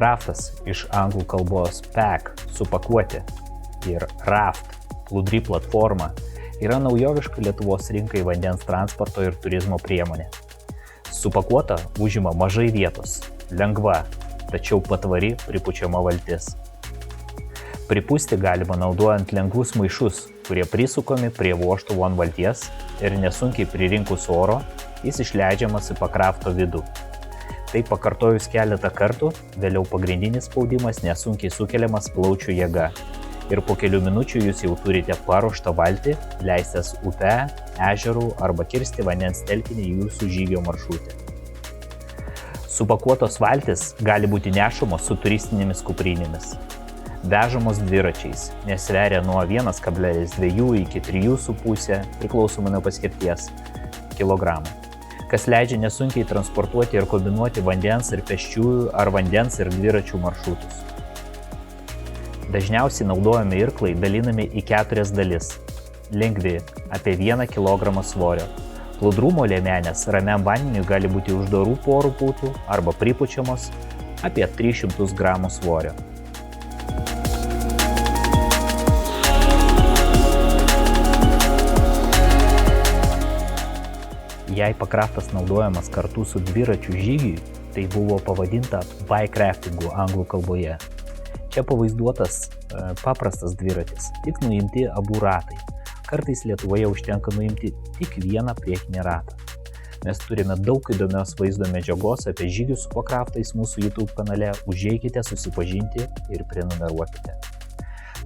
Pakraftas iš anglų kalbos pack – supakuoti ir raft – plūdry platforma yra naujoviška Lietuvos rinkai vandens transporto ir turizmo priemonė. Supakuota užima mažai vietos, lengva, tačiau patvari pripučiama valtis. Pripūsti galima naudojant lengvus maišus, kurie prisukami prie vožtuvo ant valties ir nesunkiai pririnkus oro, jis išleidžiamas į pakrafto vidų. Tai pakartojus keletą kartų, vėliau pagrindinis spaudimas nesunkiai sukeliamas plaučių jėga. Ir po kelių minučių jūs jau turite paruoštą valtį, leistis upe, ežerų arba kirsti vandens telkinį jūsų žygio maršrute. Supakuotos valtis gali būti nešamos su turistinėmis kuprinėmis. Vežamos dviračiais, nes sveria nuo 1,2 iki 3,5 priklausomai nuo paskirties kilogramų, kas leidžia nesunkiai transportuoti ir kombinuoti vandens ir pėsčiųjų ar vandens ir dviračių maršrutus. Dažniausiai naudojami irklai dalinami į 4 dalis. Lengvi, apie 1 kg svorio. Plūdrumo liemenės ramiam vandeniui gali būti uždarų porų pūtų arba pripučiamos apie 300 g svorio. Jei pakraftas naudojamas kartu su dviračių žygiui, tai buvo pavadinta bike-raftingu anglų kalboje. Čia pavaizduotas paprastas dviratis, tik nuimti abu ratai. Kartais Lietuvoje užtenka nuimti tik vieną priekinį ratą. Mes turime daug įdomios vaizdo medžiagos apie žygius su pakraftais mūsų YouTube kanale. Užeikite, susipažinti ir prenumeruokite.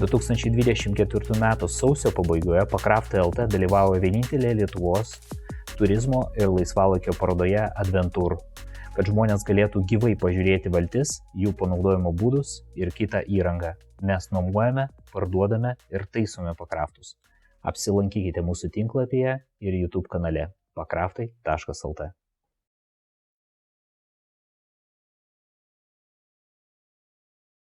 2024 m. sausio pabaigoje Pakraftai LT dalyvavo vienintelė Lietuvos turizmo ir laisvalaikio parodoje Adventur, kad žmonės galėtų gyvai pažiūrėti valtis, jų panaudojimo būdus ir kitą įrangą. Mes nuomojame, parduodame ir taisome pakraftus. Apsilankykite mūsų tinklapyje ir YouTube kanale pakraftai.lt.